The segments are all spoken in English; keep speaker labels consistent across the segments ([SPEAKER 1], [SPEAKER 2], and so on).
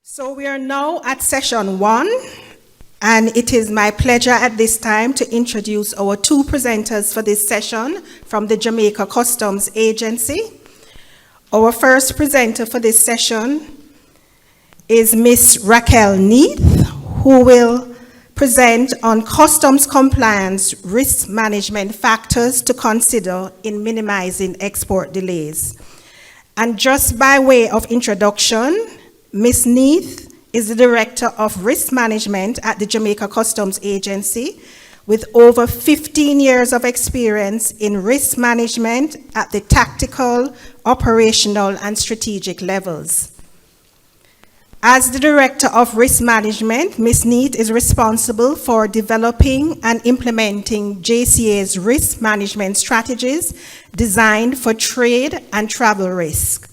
[SPEAKER 1] So we are now at session 1, and it is my pleasure at this time to introduce our 2 presenters for this session from the Jamaica Customs Agency. Our first presenter for this session is Ms. Raquel Neath, who will present on customs compliance risk management factors to consider in minimizing export delays. And just by way of introduction, Ms. Neath is the Director of Risk Management at the Jamaica Customs Agency with over 15 years of experience in risk management at the tactical, operational, and strategic levels. As the Director of Risk Management, Ms. Neath is responsible for developing and implementing JCA's risk management strategies designed for trade and travel risk.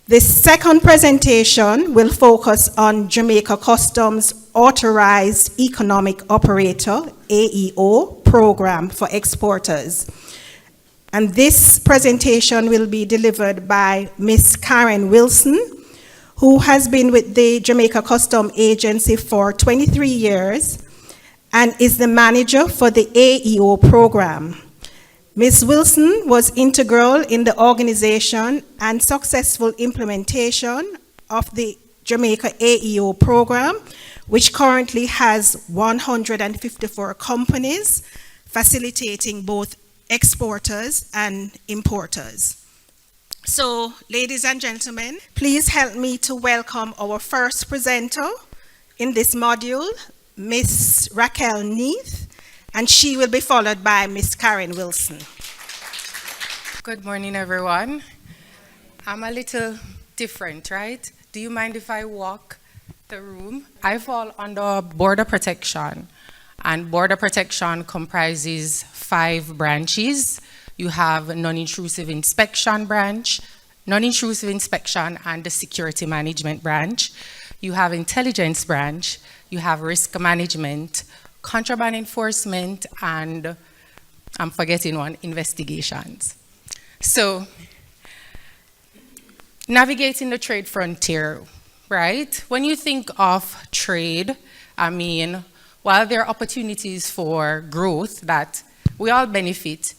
[SPEAKER 1] The second presentation will focus on Jamaica Customs Authorized Economic Operator, AEO, program for exporters. And this presentation will be delivered by Ms. Karen Wilson, who has been with the Jamaica Customs Agency for 23 years and is the manager for the AEO program. Ms. Wilson was integral in the organization and successful implementation of the Jamaica AEO program, which currently has 154 companies facilitating both exporters and importers. So, ladies and gentlemen, please help me to welcome our first presenter in this module, Ms. Raquel Neath, and she will be followed by Ms. Karen Wilson.
[SPEAKER 2] Good morning, everyone. I'm a little different, right? Do you mind if I walk the room? I fall under border protection, and border protection comprises 5 branches. You have non-intrusive inspection branch, non-intrusive inspection and the security management branch. You have intelligence branch, you have risk management, contraband enforcement, and I'm forgetting one, investigations. So, navigating the trade frontier, right? When you think of trade, I mean, while there are opportunities for growth that we all benefit,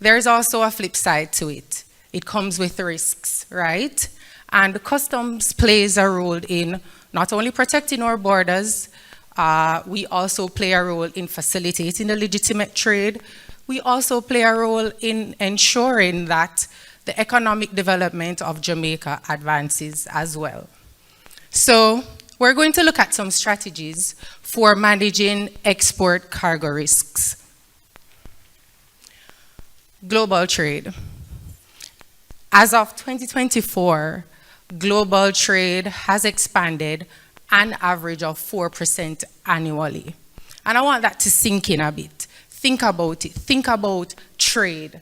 [SPEAKER 2] there's also a flip side to it. It comes with risks, right? And customs plays a role in not only protecting our borders, we also play a role in facilitating the legitimate trade. We also play a role in ensuring that the economic development of Jamaica advances as well. So we're going to look at some strategies for managing export cargo risks. Global trade. As of 2024, global trade has expanded an average of 4% annually. And I want that to sink in a bit. Think about it. Think about trade.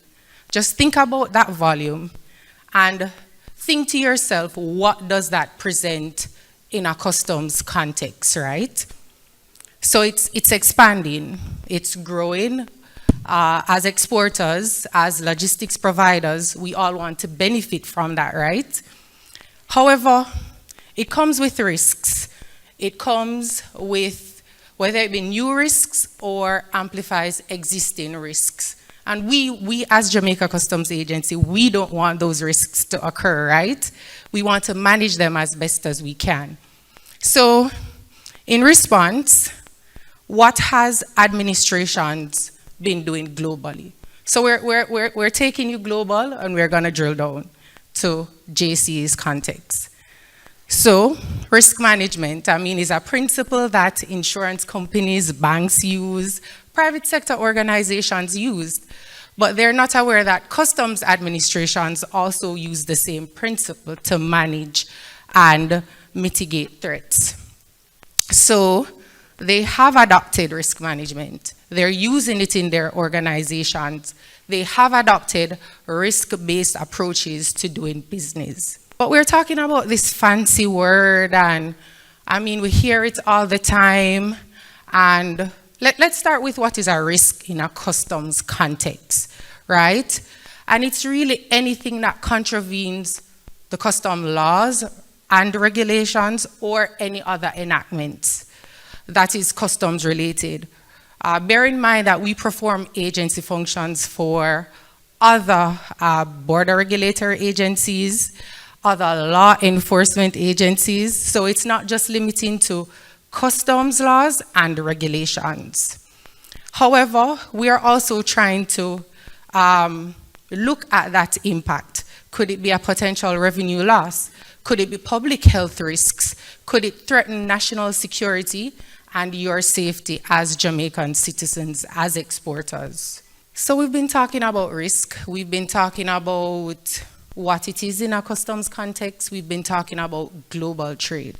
[SPEAKER 2] Just think about that volume and think to yourself, what does that present in a customs context, right? So it's expanding, it's growing. As exporters, as logistics providers, we all want to benefit from that, right? However, it comes with risks. It comes with whether it be new risks or amplifies existing risks. And we as Jamaica Customs Agency, we don't want those risks to occur, right? We want to manage them as best as we can. So, in response, what has administrations been doing globally? So we're taking you global, and we're gonna drill down to JC's context. So risk management, I mean, is a principle that insurance companies, banks use, private sector organizations use, but they're not aware that customs administrations also use the same principle to manage and mitigate threats. So they have adopted risk management. They're using it in their organizations. They have adopted risk-based approaches to doing business. But we're talking about this fancy word, and I mean, we hear it all the time. And let's start with what is a risk in a customs context, right? And it's really anything that contravenes the custom laws and regulations, or any other enactments that is customs related. Bear in mind that we perform agency functions for other border regulatory agencies, other law enforcement agencies, so it's not just limiting to customs laws and regulations. However, we are also trying to look at that impact. Could it be a potential revenue loss? Could it be public health risks? Could it threaten national security and your safety as Jamaican citizens, as exporters? So we've been talking about risk. We've been talking about what it is in a customs context. We've been talking about global trade.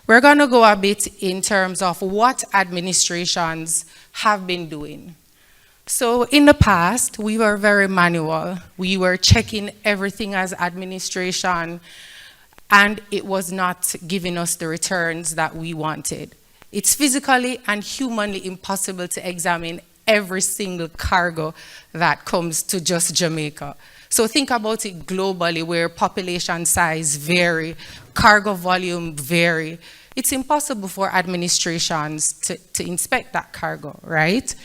[SPEAKER 2] We're going to go a bit in terms of what administrations have been doing. So in the past, we were very manual. We were checking everything as administration, and it was not giving us the returns that we wanted. It's physically and humanly impossible to examine every single cargo that comes to just Jamaica. So think about it globally, where population size vary, cargo volume vary. It's impossible for administrations to inspect that cargo, right?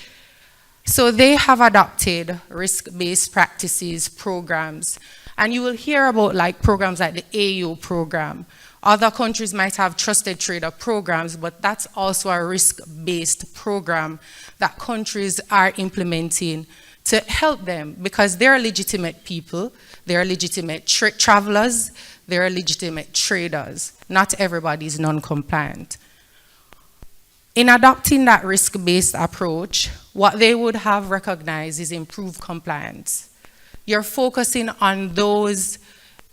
[SPEAKER 2] So they have adopted risk-based practices, programs, and you will hear about like programs like the AU program. Other countries might have trusted trader programs, but that's also a risk-based program that countries are implementing to help them, because they're legitimate people, they're legitimate travelers, they're legitimate traders. Not everybody is non-compliant. In adopting that risk-based approach, what they would have recognized is improved compliance. You're focusing on those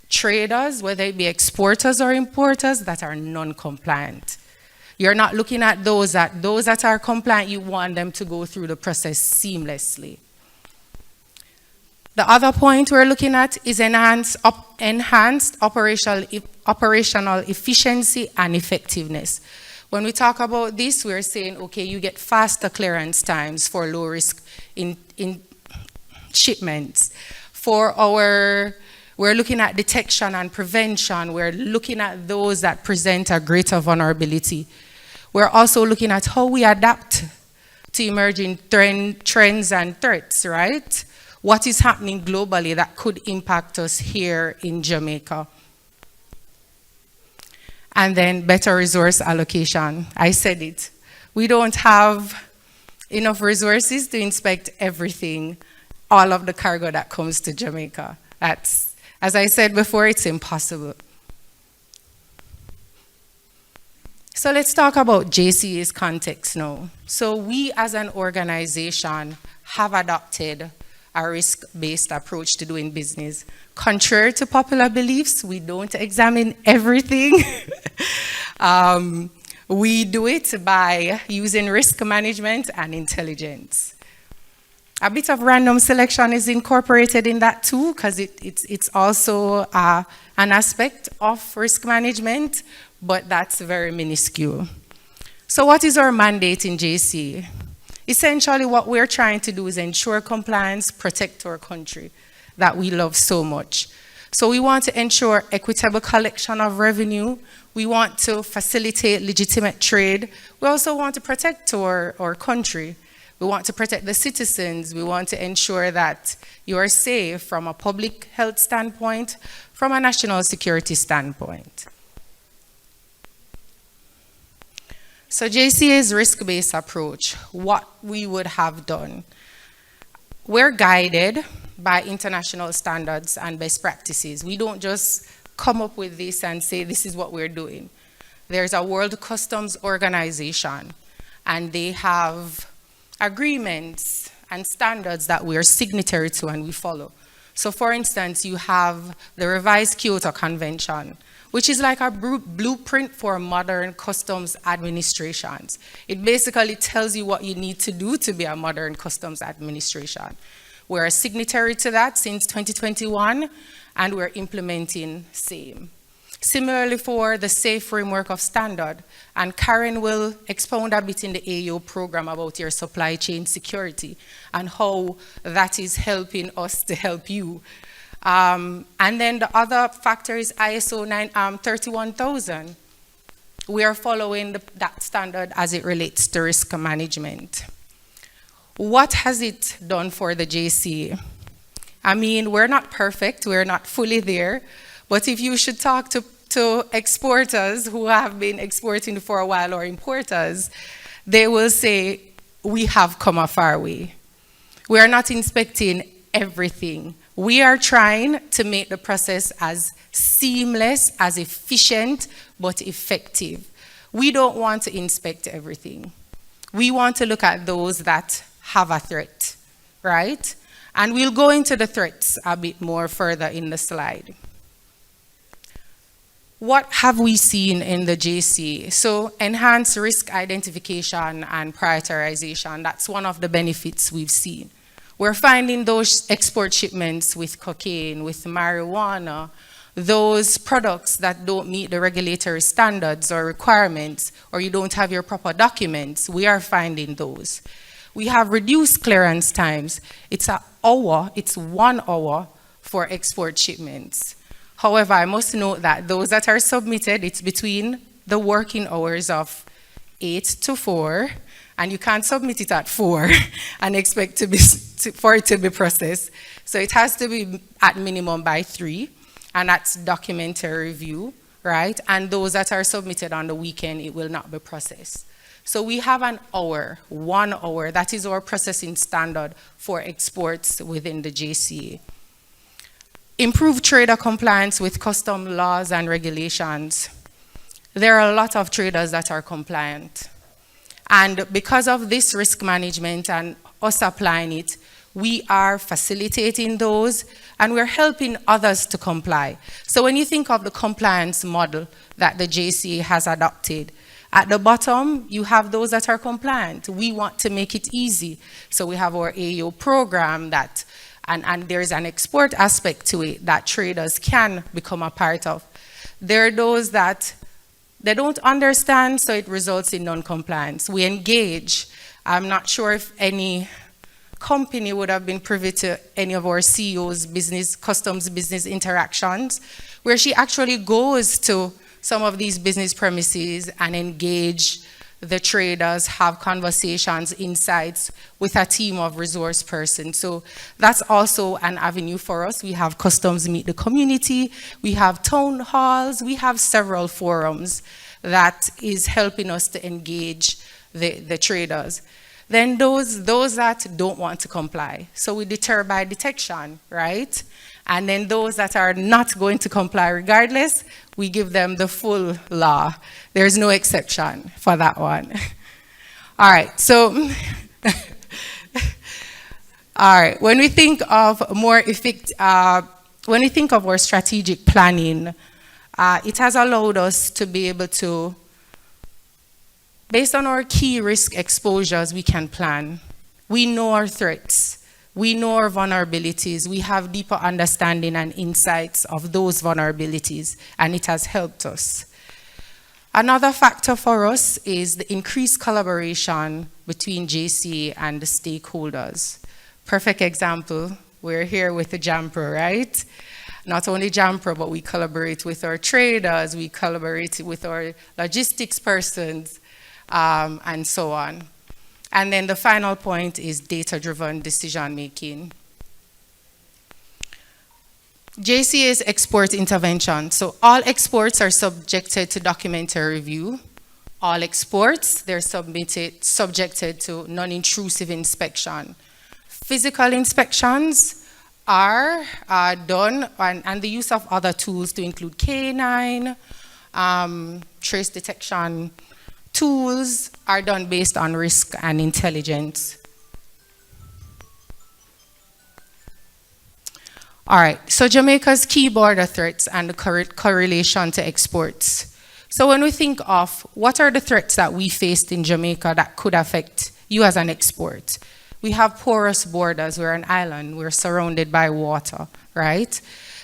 [SPEAKER 2] traders, whether it be exporters or importers, that are non-compliant. You're not looking at those that are compliant. You want them to go through the process seamlessly. The other point we're looking at is enhanced operational efficiency and effectiveness. When we talk about this, we're saying, okay, you get faster clearance times for low risk in shipments. We're looking at detection and prevention. We're looking at those that present a greater vulnerability. We're also looking at how we adapt to emerging trends and threats, right? What is happening globally that could impact us here in Jamaica. And then better resource allocation. I said it. We don't have enough resources to inspect everything, all of the cargo that comes to Jamaica. That's, as I said before, it's impossible. So let's talk about JCA's context now. So we as an organization have adopted a risk-based approach to doing business. Contrary to popular beliefs, we don't examine everything. We do it by using risk management and intelligence. A bit of random selection is incorporated in that too, because it's also an aspect of risk management, but that's very minuscule. So what is our mandate in JCA? Essentially, what we're trying to do is ensure compliance, protect our country that we love so much. So we want to ensure equitable collection of revenue. We want to facilitate legitimate trade. We also want to protect our country. We want to protect the citizens. We want to ensure that you are safe from a public health standpoint, from a national security standpoint. So JCA's risk-based approach, what we would have done. We're guided by international standards and best practices. We don't just come up with this and say this is what we're doing. There's a World Customs Organization, and they have agreements and standards that we're signatory to and we follow. So for instance, you have the revised Kyoto Convention, which is like a blueprint for modern customs administrations. It basically tells you what you need to do to be a modern customs administration. We're a signatory to that since 2021, and we're implementing same. Similarly for the Safe Framework of Standard, and Karen will expound a bit in the AO program about your supply chain security and how that is helping us to help you. And then the other factor is ISO 31000. We are following that standard as it relates to risk management. What has it done for the JCA? I mean, we're not perfect, we're not fully there, but if you should talk to exporters who have been exporting for a while or importers, they will say, we have come a far way. We are not inspecting everything. We are trying to make the process as seamless, as efficient, but effective. We don't want to inspect everything. We want to look at those that have a threat, right? And we'll go into the threats a bit more further in the slide. What have we seen in the JCA? So enhanced risk identification and prioritization, that's one of the benefits we've seen. We're finding those export shipments with cocaine, with marijuana, those products that don't meet the regulatory standards or requirements, or you don't have your proper documents, we are finding those. We have reduced clearance times. It's 1 hour for export shipments. However, I must note that those that are submitted, it's between the working hours of 8 to 4, and you can't submit it at 4 and expect for it to be processed. So it has to be at minimum by 3, and that's documentary review, right? And those that are submitted on the weekend, it will not be processed. So we have an hour, 1 hour, that is our processing standard for exports within the JCA. Improved trader compliance with custom laws and regulations. There are a lot of traders that are compliant. And because of this risk management and us applying it, we are facilitating those and we're helping others to comply. So when you think of the compliance model that the JCA has adopted, at the bottom, you have those that are compliant. We want to make it easy. So we have our AO program that, and there's an export aspect to it that traders can become a part of. There are those that they don't understand, so it results in non-compliance. We engage. I'm not sure if any company would have been privy to any of our CEO's customs business interactions, where she actually goes to some of these business premises and engage the traders, have conversations, insights with a team of resource persons. So that's also an avenue for us. We have Customs Meet the Community, we have town halls, we have several forums that is helping us to engage the traders. Then those that don't want to comply. So we deter by detection, right? And then those that are not going to comply regardless, we give them the full law. There's no exception for that one. All right, so, all right, when we think of when we think of our strategic planning, it has allowed us to be able to, based on our key risk exposures, we can plan. We know our threats. We know our vulnerabilities. We have deeper understanding and insights of those vulnerabilities, and it has helped us. Another factor for us is the increased collaboration between JCA and the stakeholders. Perfect example, we're here with the JAMPRO, right? Not only JAMPRO, but we collaborate with our traders, we collaborate with our logistics persons, and so on. And then the final point is data-driven decision-making. JCA's export intervention. So all exports are subjected to documentary review. All exports, they're subjected to non-intrusive inspection. Physical inspections are done, and the use of other tools to include K9, trace detection tools are done based on risk and intelligence. All right, so Jamaica's key border threats and the correlation to exports. So when we think of what are the threats that we faced in Jamaica that could affect you as an export, we have porous borders. We're an island. We're surrounded by water, right?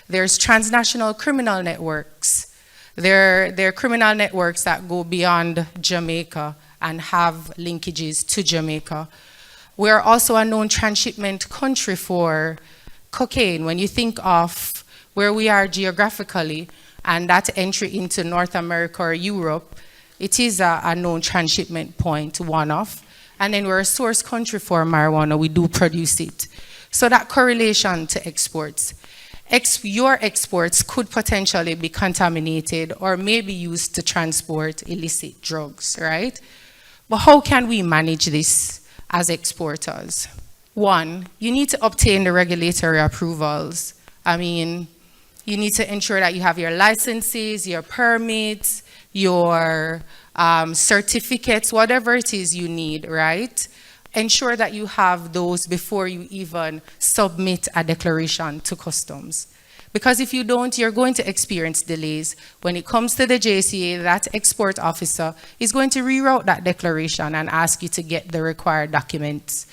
[SPEAKER 2] There's transnational criminal networks. There are criminal networks that go beyond Jamaica and have linkages to Jamaica. We're also a known transshipment country for cocaine, when you think of where we are geographically and that entry into North America or Europe, it is a known transshipment point, one off. And then we're a source country for marijuana, we do produce it. So that correlation to exports. Your exports could potentially be contaminated or maybe used to transport illicit drugs, right? But how can we manage this as exporters? One, you need to obtain the regulatory approvals. I mean, you need to ensure that you have your licenses, your permits, your certificates, whatever it is you need, right? Ensure that you have those before you even submit a declaration to customs. Because if you don't, you're going to experience delays. When it comes to the JCA, that export officer is going to reroute that declaration and ask you to get the required documents.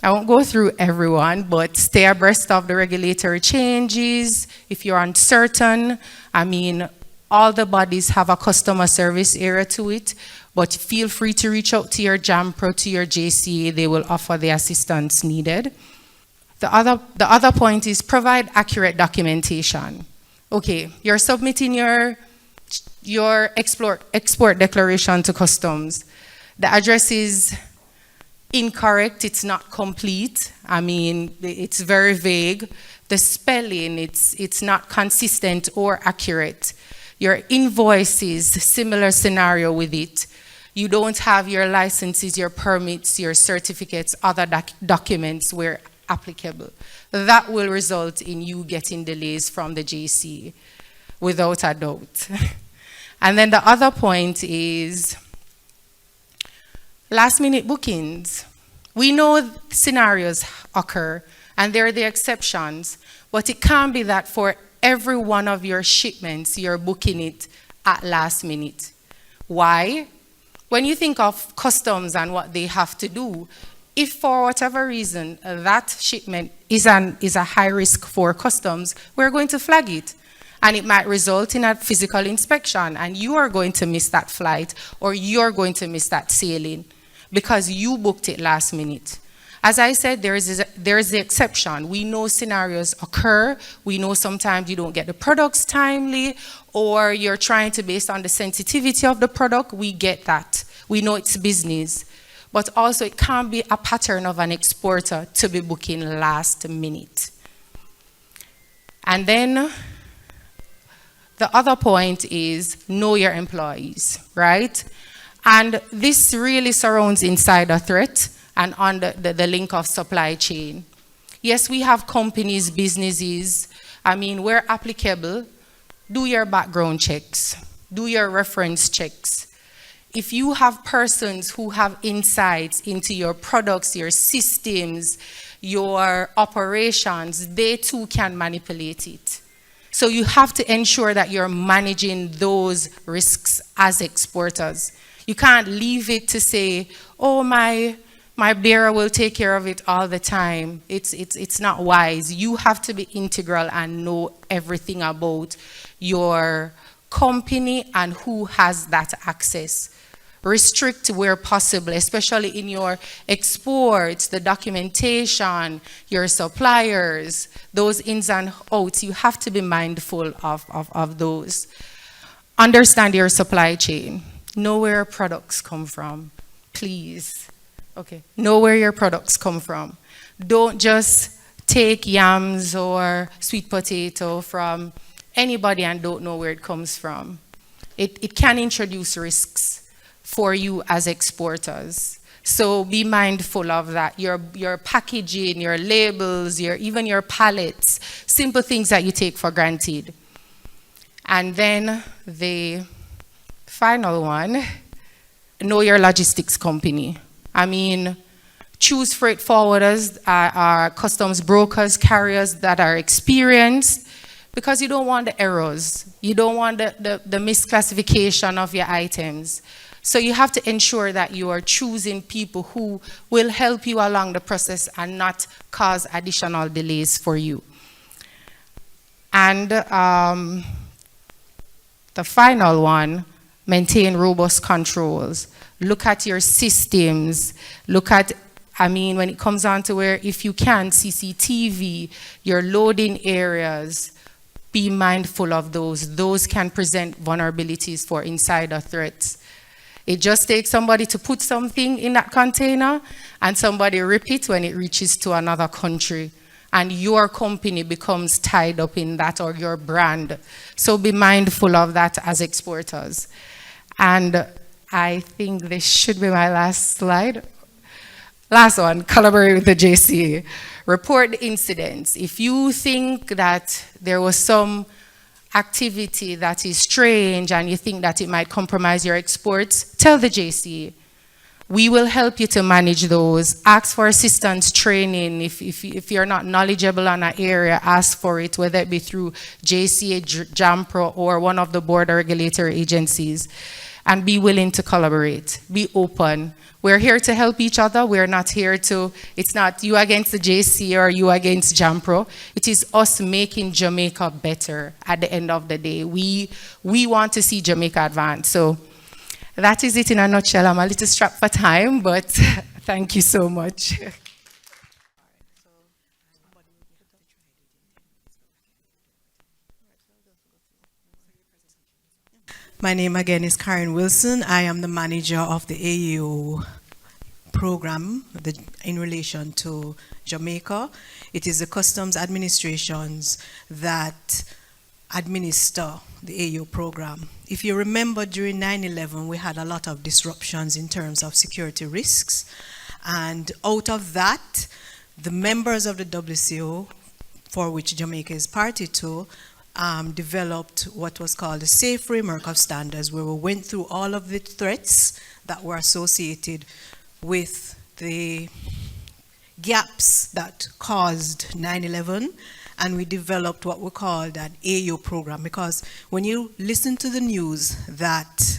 [SPEAKER 2] I won't go through everyone, but stay abreast of the regulatory changes. If you're uncertain, I mean, all the bodies have a customer service area to it, but feel free to reach out to your JAMPRO, to your JCA. They will offer the assistance needed. The other point is provide accurate documentation. Okay, you're submitting your export declaration to customs. The address is incorrect, it's not complete. I mean, it's very vague. The spelling, it's not consistent or accurate. Your invoices, similar scenario with it. You don't have your licenses, your permits, your certificates, other documents where applicable. That will result in you getting delays from the JC, without a doubt. And then the other point is last minute bookings. We know scenarios occur and they're the exceptions, but it can't be that for every one of your shipments, you're booking it at last minute. Why? When you think of customs and what they have to do, if for whatever reason that shipment is a high risk for customs, we're going to flag it. And it might result in a physical inspection and you are going to miss that flight or you're going to miss that sailing because you booked it last minute. As I said, there is the exception. We know scenarios occur. We know sometimes you don't get the products timely or you're trying to based on the sensitivity of the product. We get that. We know it's business. But also it can't be a pattern of an exporter to be booking last minute. And then the other point is know your employees, right? And this really surrounds insider threat and on the link of supply chain. Yes, we have companies, businesses. I mean, where applicable, do your background checks, do your reference checks. If you have persons who have insights into your products, your systems, your operations, they too can manipulate it. So you have to ensure that you're managing those risks as exporters. You can't leave it to say, oh, my bearer will take care of it all the time. It's not wise. You have to be integral and know everything about your company and who has that access. Restrict where possible, especially in your exports, the documentation, your suppliers, those ins and outs. You have to be mindful of those. Understand your supply chain. Know where products come from, please. Okay, know where your products come from. Don't just take yams or sweet potato from anybody and don't know where it comes from. It can introduce risks for you as exporters. So be mindful of that. Your packaging, your labels, even your pallets, simple things that you take for granted. And then the final one, know your logistics company. I mean, choose freight forwarders, customs brokers, carriers that are experienced, because you don't want the errors. You don't want the misclassification of your items. So you have to ensure that you are choosing people who will help you along the process and not cause additional delays for you. And the final one, maintain robust controls. Look at your systems. Look at I mean, when it comes on to where if you can, CCTV, your loading areas, be mindful of those. Those can present vulnerabilities for insider threats. It just takes somebody to put something in that container and somebody rip it when it reaches to another country. And your company becomes tied up in that, or your brand. So be mindful of that as exporters. And I think this should be my last slide. Last one, collaborate with the JCA. Report incidents. If you think that there was some activity that is strange and you think that it might compromise your exports, tell the JCA. We will help you to manage those. Ask for assistance training. If you're not knowledgeable on an area, ask for it, whether it be through JCA, JAMPRO, or one of the border regulatory agencies. And be willing to collaborate. Be open. We're here to help each other. We're not here to, it's not you against the JCA or you against JAMPRO. It is us making Jamaica better at the end of the day. We want to see Jamaica advance. So that is it in a nutshell. I'm a little strapped for time, but thank you so much.
[SPEAKER 3] My name again is Karen Wilson. I am the manager of the AU program in relation to Jamaica. It is the customs administrations that administer the AU program. If you remember, during 9/11, we had a lot of disruptions in terms of security risks. And out of that, the members of the WCO, for which Jamaica is party to, developed what was called the Safe Framework of Standards, where we went through all of the threats that were associated with the gaps that caused 9/11, and we developed what we called an AU program. Because when you listen to the news that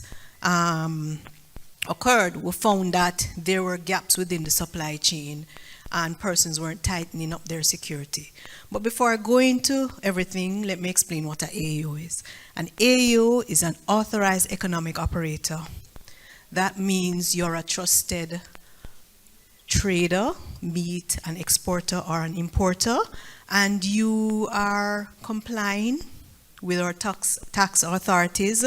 [SPEAKER 3] occurred, we found that there were gaps within the supply chain and persons weren't tightening up their security. But before I go into everything, let me explain what an AU is. An AU is an authorized economic operator. That means you're a trusted trader, be it an exporter or an importer, and you are complying with our tax authorities.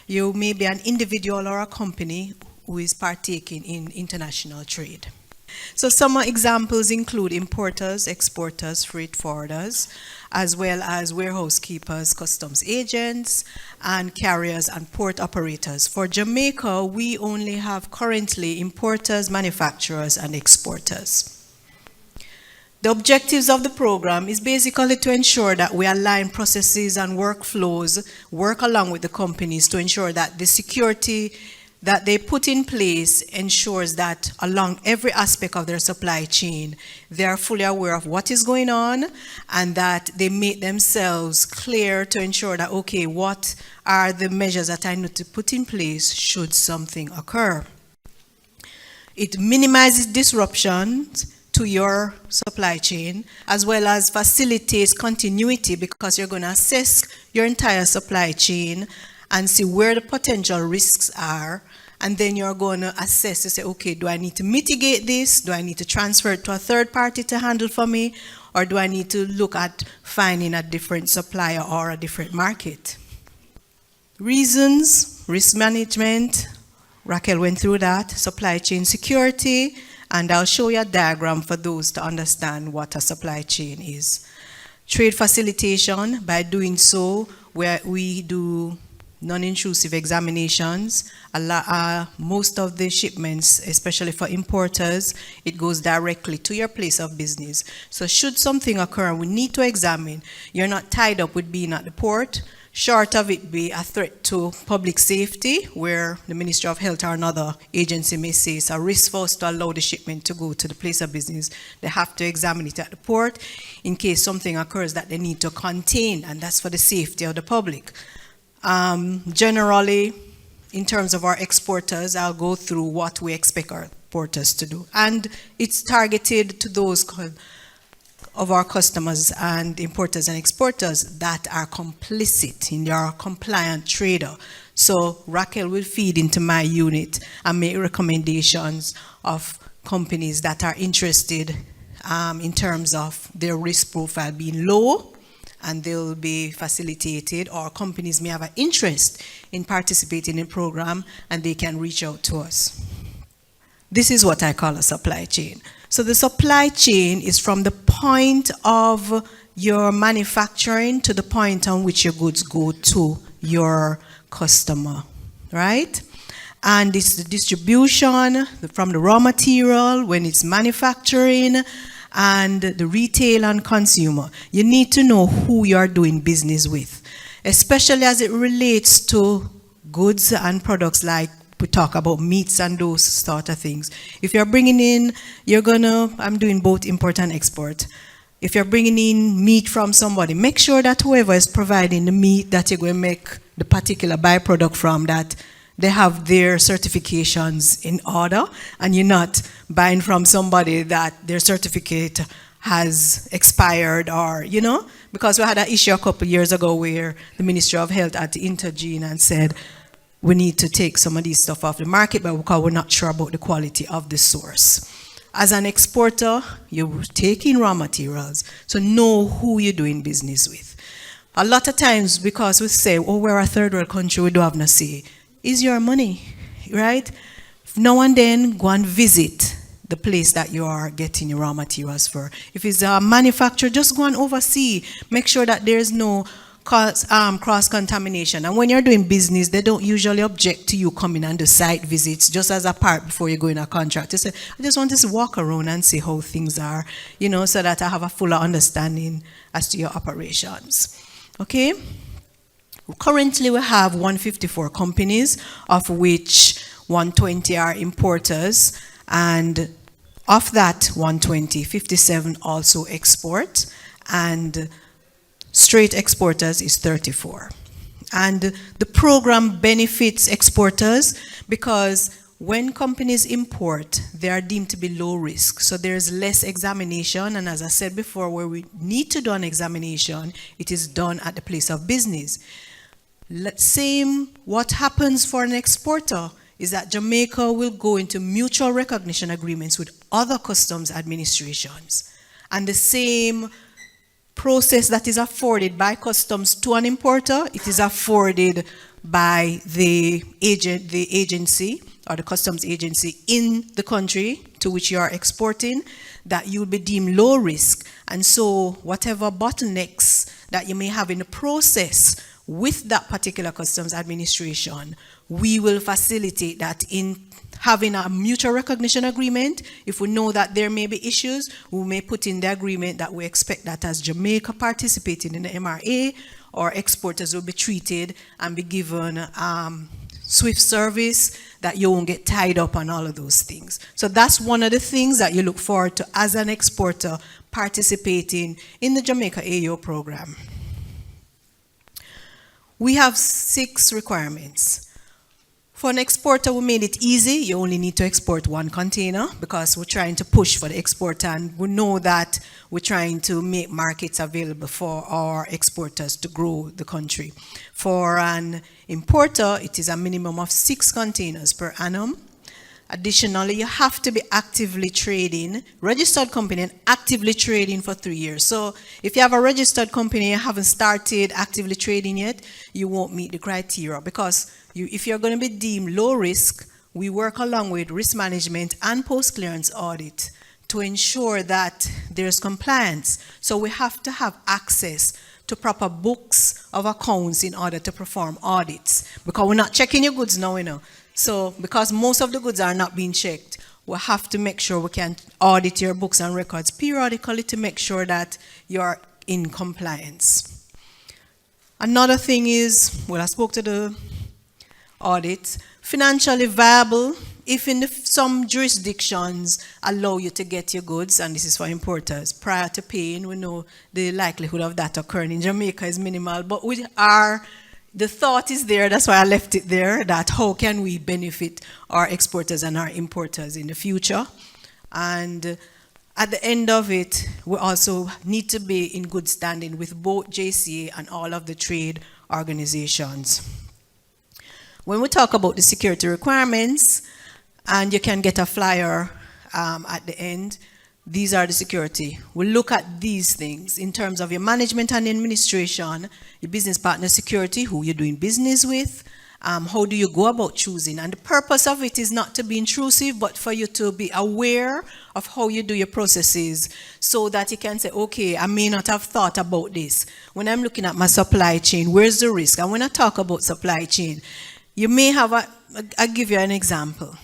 [SPEAKER 3] You may be an individual or a company who is partaking in international trade. So some examples include importers, exporters, freight forwarders, as well as warehouse keepers, customs agents, and carriers and port operators. For Jamaica, we only have currently importers, manufacturers, and exporters. The objectives of the program is basically to ensure that we align processes and workflows, work along with the companies to ensure that the security that they put in place ensures that along every aspect of their supply chain, they are fully aware of what is going on and that they make themselves clear to ensure that, okay, what are the measures that I need to put in place should something occur. It minimizes disruptions to your supply chain, as well as facilitates continuity, because you're going to assess your entire supply chain and see where the potential risks are, and then you're going to assess to say, okay, do I need to mitigate this? Do I need to transfer it to a third party to handle for me? Or do I need to look at finding a different supplier or a different market? Reasons, risk management, Raquel went through that, supply chain security, and I'll show you a diagram for those to understand what a supply chain is. Trade facilitation, by doing so, where we do non-intrusive examinations. Most of the shipments, especially for importers, it goes directly to your place of business. So should something occur, we need to examine. You're not tied up with being at the port. Short of it be a threat to public safety, where the Ministry of Health or another agency may say it's a risk for us to allow the shipment to go to the place of business. They have to examine it at the port in case something occurs that they need to contain, and that's for the safety of the public. Generally, in terms of our exporters, I'll go through what we expect our exporters to do. And it's targeted to those of our customers and importers and exporters that are complicit in their compliant trader. So Raquel will feed into my unit and make recommendations of companies that are interested in terms of their risk profile being low, and they'll be facilitated, or companies may have an interest in participating in the program, and they can reach out to us. This is what I call a supply chain. So the supply chain is from the point of your manufacturing to the point on which your goods go to your customer, right? And it's the distribution from the raw material when it's manufacturing, and the retail and consumer. You need to know who you are doing business with, especially as it relates to goods and products like we talk about meats and those sort of things. If you're bringing in, I'm doing both import and export. If you're bringing in meat from somebody, make sure that whoever is providing the meat that you're going to make the particular byproduct from, that they have their certifications in order, and you're not buying from somebody that their certificate has expired, or, because we had an issue a couple of years ago where the Ministry of Health had to intervene and said, we need to take some of these stuff off the market, but because we're not sure about the quality of the source. As an exporter, you're taking raw materials, so know who you're doing business with. A lot of times, because we say, oh, we're a third world country, we don't have no say. Is your money, right? Now and then, go and visit the place that you are getting your raw materials for. If it's a manufacturer, just go and oversee. Make sure that there's no cross-contamination. And when you're doing business, they don't usually object to you coming and do site visits just as a part before you go in a contract. You say, I just want to walk around and see how things are, so that I have a fuller understanding as to your operations. Okay? Currently, we have 154 companies, of which 120 are importers, and of that 120, 57 also export, and straight exporters is 34. And the program benefits exporters because when companies import, they are deemed to be low risk. So there's less examination, and as I said before, where we need to do an examination, it is done at the place of business. Same, what happens for an exporter is that Jamaica will go into mutual recognition agreements with other customs administrations. And the same process that is afforded by customs to an importer, it is afforded by the agency or the customs agency in the country to which you are exporting, that you will be deemed low risk. And so whatever bottlenecks that you may have in the process with that particular customs administration, we will facilitate that in having a mutual recognition agreement. If we know that there may be issues, we may put in the agreement that we expect that as Jamaica participating in the MRA, our exporters will be treated and be given swift service, that you won't get tied up on all of those things. So that's one of the things that you look forward to as an exporter participating in the Jamaica AO program. We have 6 requirements. For an exporter, we made it easy. You only need to export 1 container because we're trying to push for the export, and we know that we're trying to make markets available for our exporters to grow the country. For an importer, it is a minimum of 6 containers per annum. Additionally, you have to be actively trading, registered company, and actively trading for 3 years. So if you have a registered company and you haven't started actively trading yet, you won't meet the criteria, because if you're going to be deemed low risk, we work along with risk management and post-clearance audit to ensure that there's compliance. So we have to have access to proper books of accounts in order to perform audits, because we're not checking your goods now, So because most of the goods are not being checked, we have to make sure we can audit your books and records periodically to make sure that you're in compliance. Another thing is, well, I spoke to the audit, financially viable. If in some jurisdictions allow you to get your goods, and this is for importers, prior to paying, we know the likelihood of that occurring in Jamaica is minimal, but the thought is there, that's why I left it there, that how can we benefit our exporters and our importers in the future. And at the end of it, we also need to be in good standing with both JCA and all of the trade organizations. When we talk about the security requirements, and you can get a flyer at the end. These are the security. We'll look at these things in terms of your management and administration, your business partner security, who you're doing business with, how do you go about choosing. And the purpose of it is not to be intrusive, but for you to be aware of how you do your processes so that you can say, okay, I may not have thought about this. When I'm looking at my supply chain, where's the risk? And when I talk about supply chain, you may have I'll give you an example.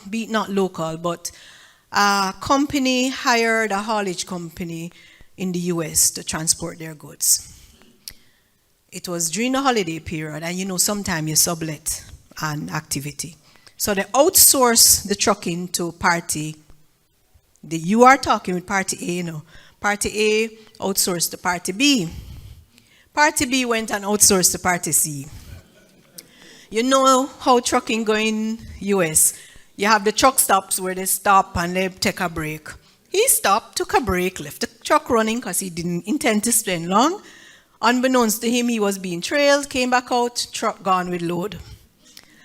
[SPEAKER 3] Be it not local, but a company hired a haulage company in the US to transport their goods. It was during the holiday period, and you know, sometimes you sublet an activity. So they outsource the trucking to party. You are talking with party A, you know. Party A outsourced to party B. Party B went and outsourced to party C. You know how trucking go in US. You have the truck stops where they stop and they take a break. He stopped, took a break, left the truck running because he didn't intend to spend long. Unbeknownst to him, he was being trailed, came back out, truck gone with load.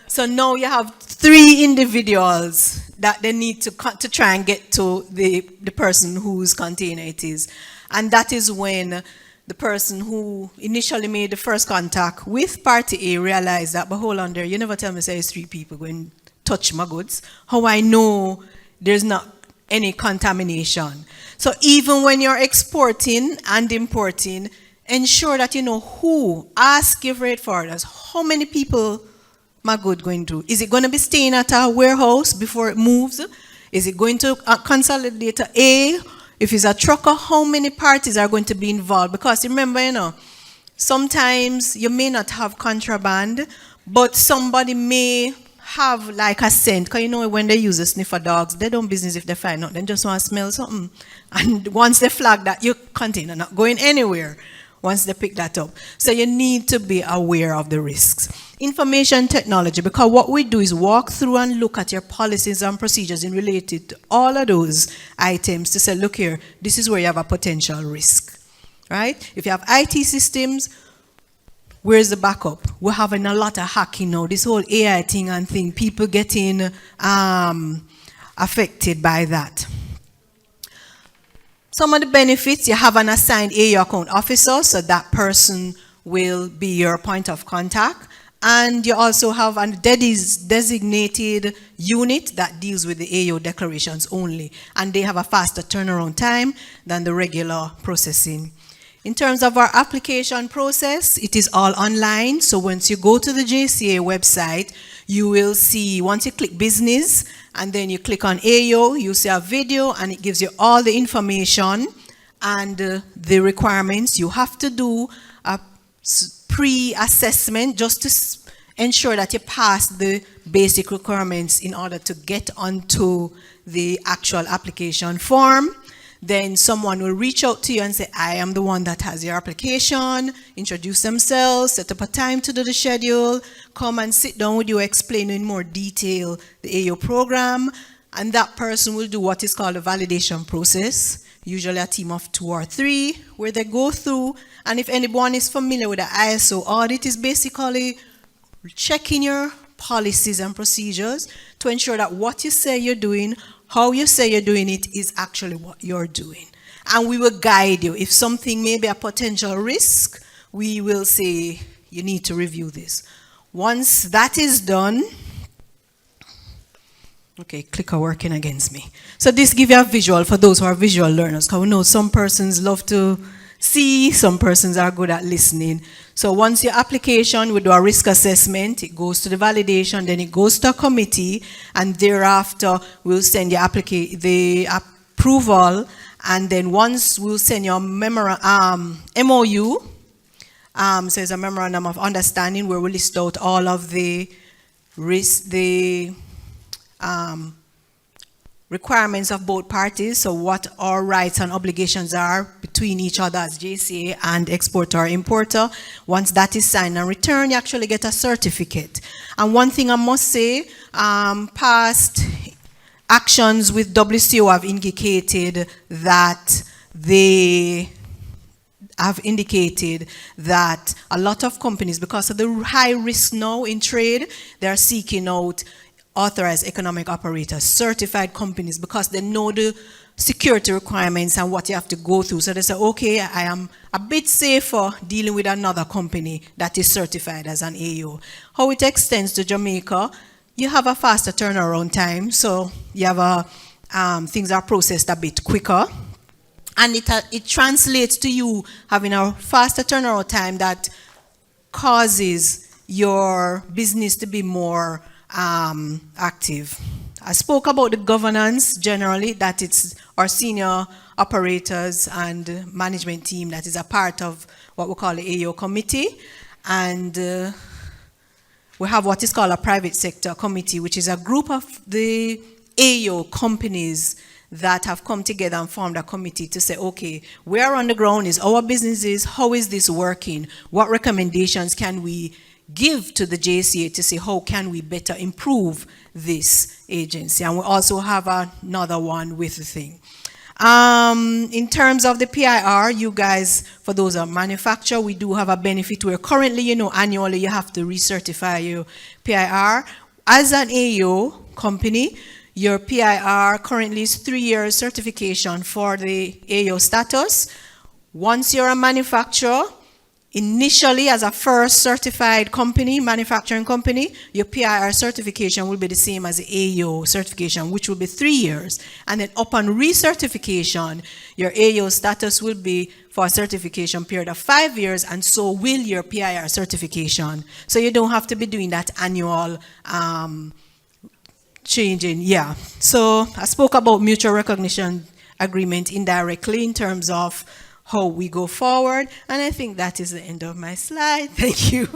[SPEAKER 3] So now you have 3 individuals that they need to try and get to the person whose container it is. And that is when the person who initially made the first contact with party A realized that, but hold on there, you never tell me say it's 3 people going to touch my goods. How I know there's not any contamination? So even when you're exporting and importing, ensure that you know who. Ask your freight forwarders, how many people my good going to? Is it going to be staying at a warehouse before it moves? Is it going to consolidate to A? If it's a trucker, how many parties are going to be involved? Because remember, you know, sometimes you may not have contraband, but somebody may have like a scent. Because you know when they use the sniffer dogs, they don't business if they find out. They just want to smell something. And once they flag that, your container not going anywhere. Once they pick that up. So you need to be aware of the risks. Information technology, because what we do is walk through and look at your policies and procedures in related to all of those items to say, look here, this is where you have a potential risk, right? If you have IT systems, where's the backup? We're having a lot of hacking now, this whole AI thing and thing, people getting affected by that. Some of the benefits, you have an assigned AO account officer, so that person will be your point of contact. And you also have a designated unit that deals with the AO declarations only. And they have a faster turnaround time than the regular processing. In terms of our application process, it is all online. So once you go to the JCA website, you will see, once you click business, and then you click on AO, you see a video, and it gives you all the information and the requirements. You have to do a pre-assessment just to ensure that you pass the basic requirements in order to get onto the actual application form. Then someone will reach out to you and say, I am the one that has your application, introduce themselves, set up a time to do the schedule, come and sit down with you, explain in more detail the AO program, and that person will do what is called a validation process, usually a team of 2 or 3, where they go through, and if anyone is familiar with the ISO audit, is basically checking your policies and procedures to ensure that what you say you're doing, how you say you're doing it is actually what you're doing. And we will guide you. If something may be a potential risk, we will say you need to review this. Once that is done, okay, clicker working against me. So this gives you a visual for those who are visual learners, because we know some persons love to see, some persons are good at listening. So once your application, we do a risk assessment, it goes to the validation, then it goes to a committee, and thereafter we'll send your the approval, and then once we'll send your MOU, so it's a memorandum of understanding where we list out all of the requirements of both parties, so what our rights and obligations are between each other as JCA and exporter or importer. Once that is signed and returned, you actually get a certificate. And one thing I must say, past actions with WCO have indicated that a lot of companies, because of the high risk now in trade, they are seeking out authorized economic operators, certified companies, because they know the security requirements and what you have to go through. So they say, okay, I am a bit safer dealing with another company that is certified as an AO. How it extends to Jamaica, you have a faster turnaround time, so you have things are processed a bit quicker. And it translates to you having a faster turnaround time that causes your business to be more active. I spoke about the governance generally, that it's our senior operators and management team that is a part of what we call the AO committee. And we have what is called a private sector committee, which is a group of the AO companies that have come together and formed a committee to say, okay, where on the ground is our businesses, how is this working, what recommendations can we give to the JCA to say how can we better improve this agency. And we also have another one with the thing. In terms of the PIR, you guys, for those that manufacture, we do have a benefit where currently, annually you have to recertify your PIR. As an AO company, your PIR currently is 3 years certification for the AO status. Once you're a manufacturer, initially as a first certified company, manufacturing company, your PIR certification will be the same as the AO certification, which will be 3 years. And then upon recertification, your AO status will be for a certification period of 5 years, and so will your PIR certification. So you don't have to be doing that annual changing, yeah. So I spoke about mutual recognition agreement indirectly in terms of how we go forward, and I think that is the end of my slide. Thank you.